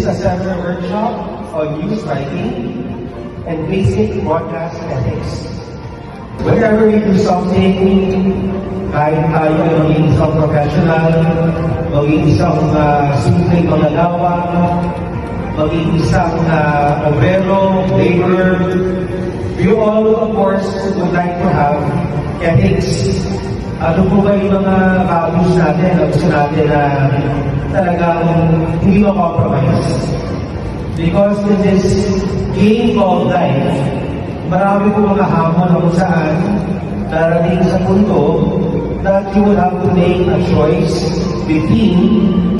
is a seminar workshop on news writing and basic broadcast ethics. Whenever we do something, kahit tayo ay maging isang professional, maging isang simpleng manggagawa, maging isang obrero, laborer, we all, of course, would like to have ethics. Ano po ba yung mga values natin na gusto natin na talagang hindi ma-compromise? Because in this game called life, marami po mga hamon na kung saan darating sa punto that you will have to make a choice between